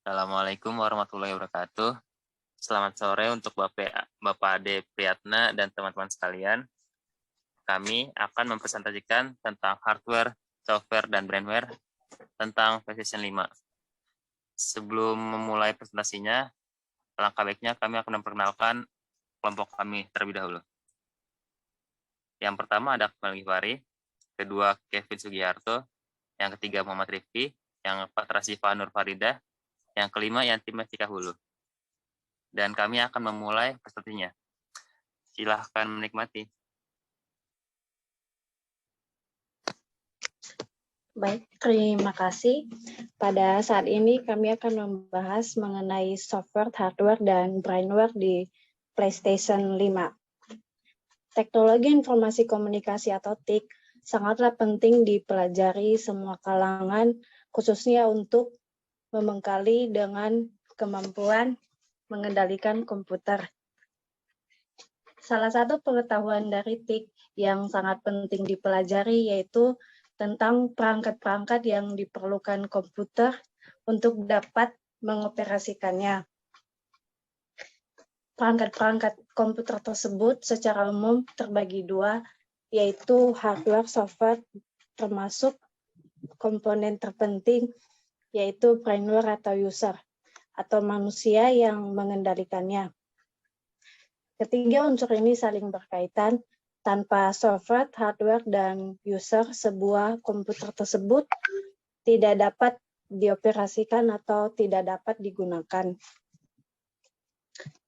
Assalamualaikum warahmatullahi wabarakatuh. Selamat sore untuk Bapak Ade Priyatna dan teman-teman sekalian. Kami akan mempresentasikan tentang hardware, software, dan brandware tentang PlayStation 5. Sebelum memulai presentasinya, alangkah baiknya kami akan memperkenalkan kelompok kami terlebih dahulu. Yang pertama ada Akmal Ghifari, kedua Kevin Sugiharto, yang ketiga Muhammad Rifki, yang keempat Rasifa Nur Faridah, yang kelima Yanti Mestika Hulu. Dan kami akan memulai presentasinya. Silahkan menikmati. Baik, terima kasih. Pada saat ini kami akan membahas mengenai software, hardware, dan brandware di PlayStation 5. Teknologi informasi komunikasi atau TIC sangatlah penting dipelajari semua kalangan, khususnya untuk membekali dengan kemampuan mengendalikan komputer. Salah satu pengetahuan dari TIC yang sangat penting dipelajari yaitu tentang perangkat-perangkat yang diperlukan komputer untuk dapat mengoperasikannya. Perangkat-perangkat komputer tersebut secara umum terbagi dua, yaitu hardware, software, termasuk komponen terpenting, yaitu brainware atau user, atau manusia yang mengendalikannya. Ketiga unsur ini saling berkaitan. Tanpa software, hardware, dan user, sebuah komputer tersebut tidak dapat dioperasikan atau tidak dapat digunakan.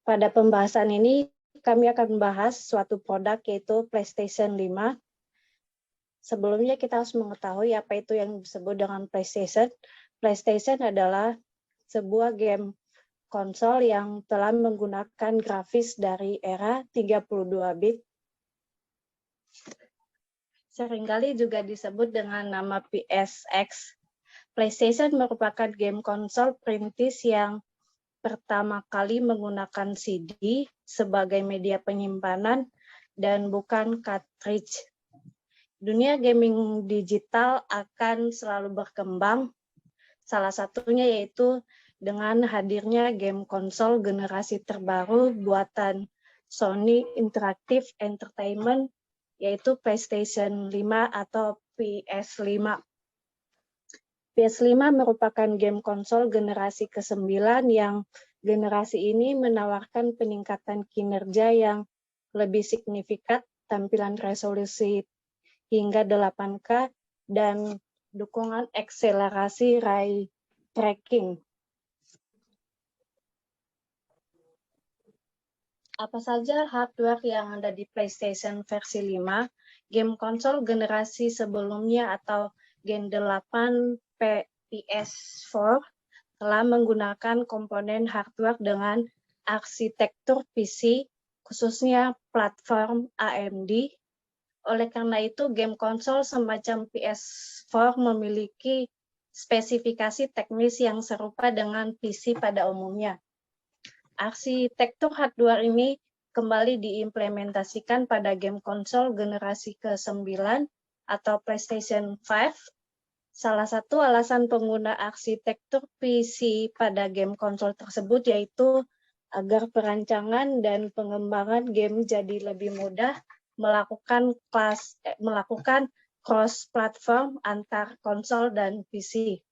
Pada pembahasan ini, kami akan membahas suatu produk yaitu PlayStation 5. Sebelumnya kita harus mengetahui apa itu yang disebut dengan PlayStation. PlayStation adalah sebuah game konsol yang telah menggunakan grafis dari era 32 bit. Seringkali juga disebut dengan nama PSX. PlayStation merupakan game konsol perintis yang pertama kali menggunakan CD sebagai media penyimpanan dan bukan cartridge. Dunia gaming digital akan selalu berkembang. Salah satunya yaitu dengan hadirnya game konsol generasi terbaru buatan Sony Interactive Entertainment, yaitu PlayStation 5 atau PS5. PS5 merupakan game konsol generasi ke-9 yang generasi ini menawarkan peningkatan kinerja yang lebih signifikan, tampilan resolusi hingga 8K, dan dukungan akselerasi ray tracking. Apa saja hardware yang ada di PlayStation versi 5? Game konsol generasi sebelumnya atau Gen 8 PS4 telah menggunakan komponen hardware dengan arsitektur PC, khususnya platform AMD. Oleh karena itu, game konsol semacam PS4 memiliki spesifikasi teknis yang serupa dengan PC pada umumnya. Arsitektur hardware ini kembali diimplementasikan pada game konsol generasi ke-9 atau PlayStation 5. Salah satu alasan pengguna arsitektur PC pada game konsol tersebut yaitu agar perancangan dan pengembangan game jadi lebih mudah melakukan cross-platform antar konsol dan PC.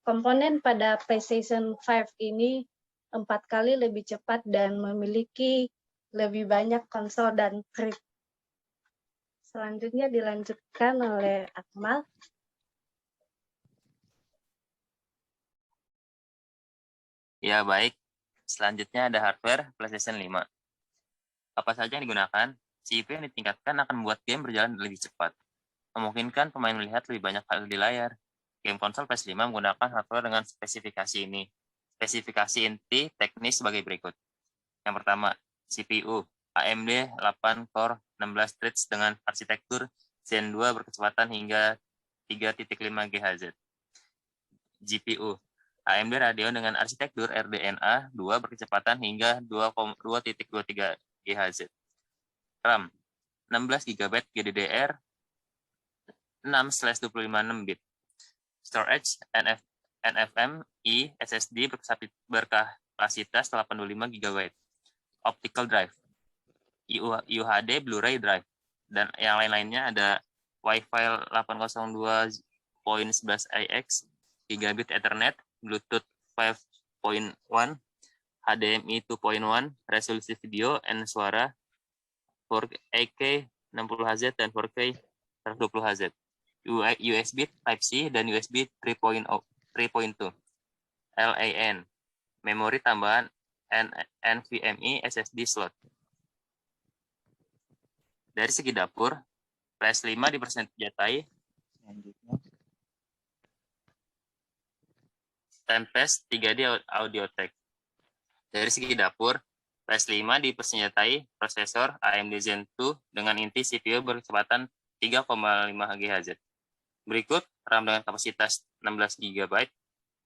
Komponen pada PlayStation 5 ini 4 kali lebih cepat dan memiliki lebih banyak konsol dan chip. Selanjutnya dilanjutkan oleh Akmal. Ya, baik. Selanjutnya ada hardware PlayStation 5. Apa saja yang digunakan? CPU yang ditingkatkan akan membuat game berjalan lebih cepat. Memungkinkan pemain melihat lebih banyak hal di layar. Game konsol PS5 menggunakan hardware dengan spesifikasi ini. Spesifikasi inti teknis sebagai berikut. Yang pertama, CPU AMD 8 core 16 threads dengan arsitektur Zen 2 berkecepatan hingga 3.5 GHz. GPU AMD Radeon dengan arsitektur RDNA 2 berkecepatan hingga 2.23 GHz. RAM 16 GB GDDR 6/256 bit. Storage NVMe SSD berkapasitas 85 GB, optical drive, UHD Blu-ray drive, dan yang lain-lainnya ada Wi-Fi 802.11ax, Gigabit Ethernet, Bluetooth 5.1, HDMI 2.1, resolusi video and suara 4K 60Hz dan 4K 120Hz, USB Type-C dan USB 3.2, LAN, memori tambahan NVMe SSD slot. Dari segi dapur, PS5 dipersenjatai Tempest 3D Audio Tech. Dari segi dapur, PS5 dipersenjatai prosesor AMD Zen 2 dengan inti CPU berkecepatan 3,5 GHz. Berikut RAM dengan kapasitas 16 GB,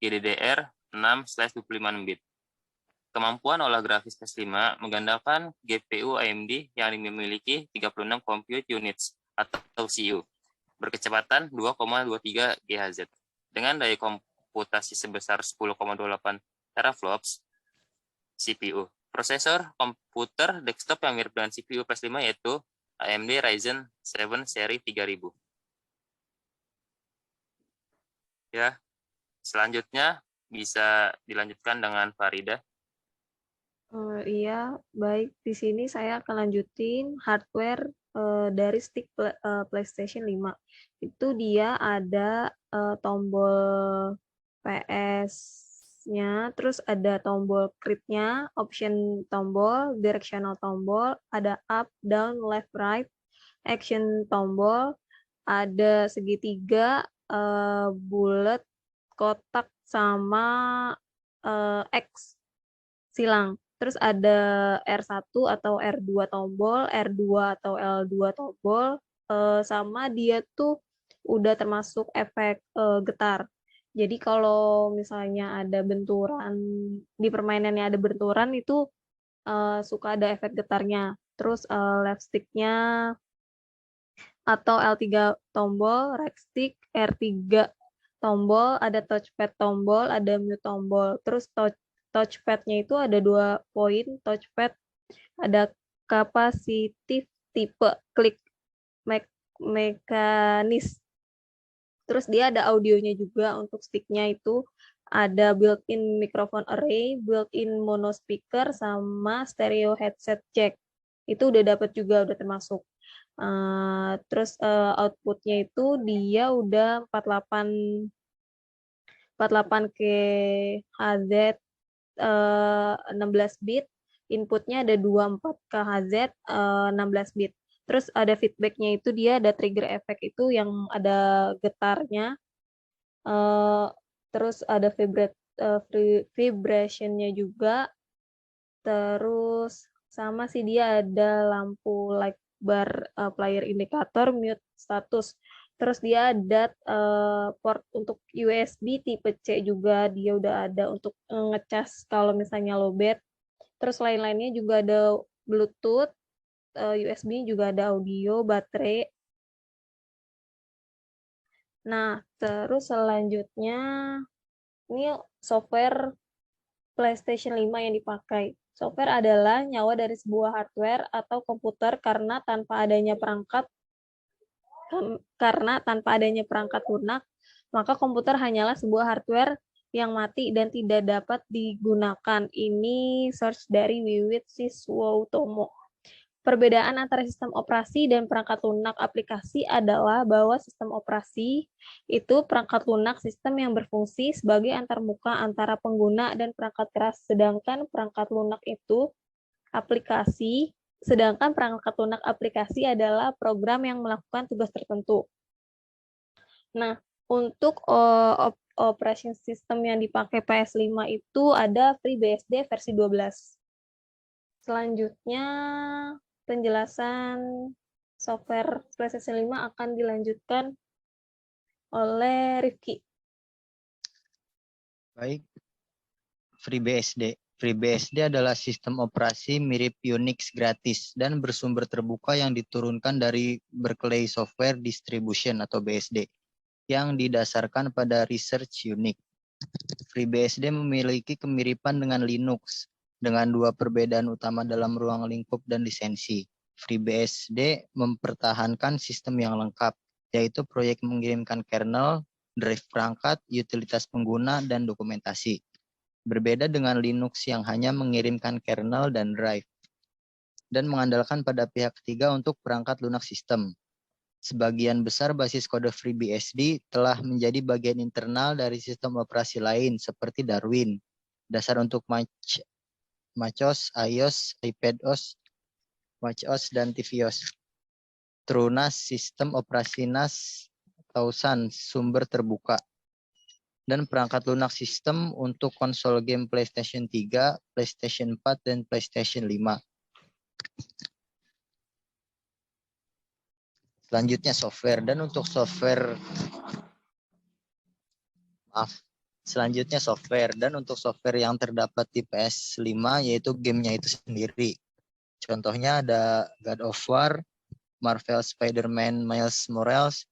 GDDR6/25 bit. Kemampuan olah grafis PS5 mengandalkan GPU AMD yang memiliki 36 compute units atau CU berkecepatan 2,23 GHz dengan daya komputasi sebesar 10,28 teraflops CPU. Prosesor komputer desktop yang mirip dengan CPU PS5 yaitu AMD Ryzen 7 seri 3000. Ya, selanjutnya bisa dilanjutkan dengan Farida. Iya, baik. Di sini saya akan lanjutin hardware dari stick PlayStation 5. Itu dia ada tombol PS-nya, terus ada tombol grip-nya, option tombol, directional tombol, ada up, down, left, right, action tombol, ada segitiga, bulat, kotak, sama X silang. Terus ada R1 atau R2 tombol, R2 atau L2 tombol, sama dia tuh udah termasuk efek getar. Jadi kalau misalnya ada benturan, di permainannya ada benturan itu suka ada efek getarnya. Terus left stick-nya atau L3 tombol, right stick, R3 tombol, ada touchpad tombol, ada mute tombol. Terus touchpad-nya itu ada 2 poin touchpad, ada kapasitif tipe klik mekanis. Terus dia ada audionya juga untuk stick-nya itu ada built-in microphone array, built-in mono speaker, sama stereo headset jack. Itu udah dapat juga, udah termasuk. Terus output-nya itu dia udah 48K Hz 16 bit, inputnya ada 24K Hz 16 bit. Terus ada feedbacknya itu dia ada trigger effect itu yang ada getarnya. Terus ada vibrationnya juga. Terus sama sih dia ada lampu light bar, player indicator, mute status. Terus dia ada port untuk USB tipe C juga, dia udah ada untuk ngecas kalau misalnya lowbat. Terus lain-lainnya juga ada Bluetooth, USB juga ada audio, baterai. Nah, terus selanjutnya ini software PlayStation 5 yang dipakai. Software adalah nyawa dari sebuah hardware atau komputer karena tanpa adanya perangkat lunak, maka komputer hanyalah sebuah hardware yang mati dan tidak dapat digunakan. Ini search dari Wiwit Siswoutomo. Perbedaan antara sistem operasi dan perangkat lunak aplikasi adalah bahwa sistem operasi itu perangkat lunak sistem yang berfungsi sebagai antarmuka antara pengguna dan perangkat keras, sedangkan perangkat lunak aplikasi adalah program yang melakukan tugas tertentu. Nah, untuk operation system yang dipakai PS5 itu ada FreeBSD versi 12. Selanjutnya, penjelasan software PlayStation 5 akan dilanjutkan oleh Rifki. Baik, FreeBSD. FreeBSD adalah sistem operasi mirip Unix gratis dan bersumber terbuka yang diturunkan dari Berkeley Software Distribution atau BSD yang didasarkan pada Research Unix. FreeBSD memiliki kemiripan dengan Linux, dengan dua perbedaan utama dalam ruang lingkup dan lisensi. FreeBSD mempertahankan sistem yang lengkap, yaitu proyek mengirimkan kernel, drive perangkat, utilitas pengguna, dan dokumentasi. Berbeda dengan Linux yang hanya mengirimkan kernel dan drive, dan mengandalkan pada pihak ketiga untuk perangkat lunak sistem. Sebagian besar basis kode FreeBSD telah menjadi bagian internal dari sistem operasi lain seperti Darwin, dasar untuk MacOS, iOS, iPadOS, watchOS, dan tvOS. TrueNAS, sistem operasi NAS atau Sun, sumber terbuka. Dan perangkat lunak sistem untuk konsol game PlayStation 3, PlayStation 4, dan PlayStation 5. Selanjutnya software, dan untuk software yang terdapat di PS5 yaitu gamenya itu sendiri. Contohnya ada God of War, Marvel Spider-Man Miles Morales,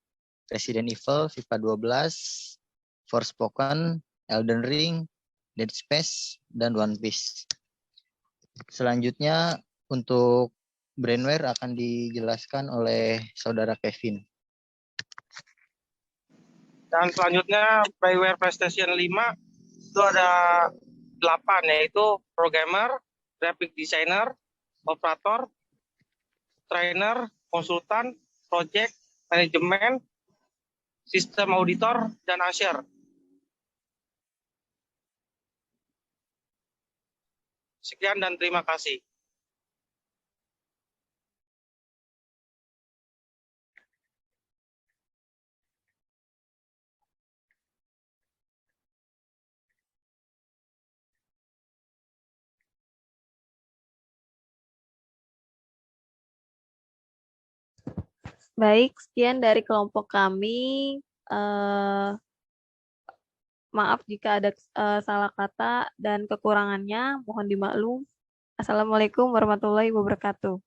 Resident Evil, FIFA 12, Forspoken, Elden Ring, Dead Space, dan One Piece. Selanjutnya untuk brainware akan dijelaskan oleh saudara Kevin. Dan selanjutnya brainware PlayStation 5 itu ada 8, yaitu programmer, graphic designer, operator, trainer, konsultan, project, manajemen, sistem auditor, dan usher. Sekian dan terima kasih. Baik, sekian dari kelompok kami. Maaf jika ada salah kata dan kekurangannya, mohon dimaklum. Assalamualaikum warahmatullahi wabarakatuh.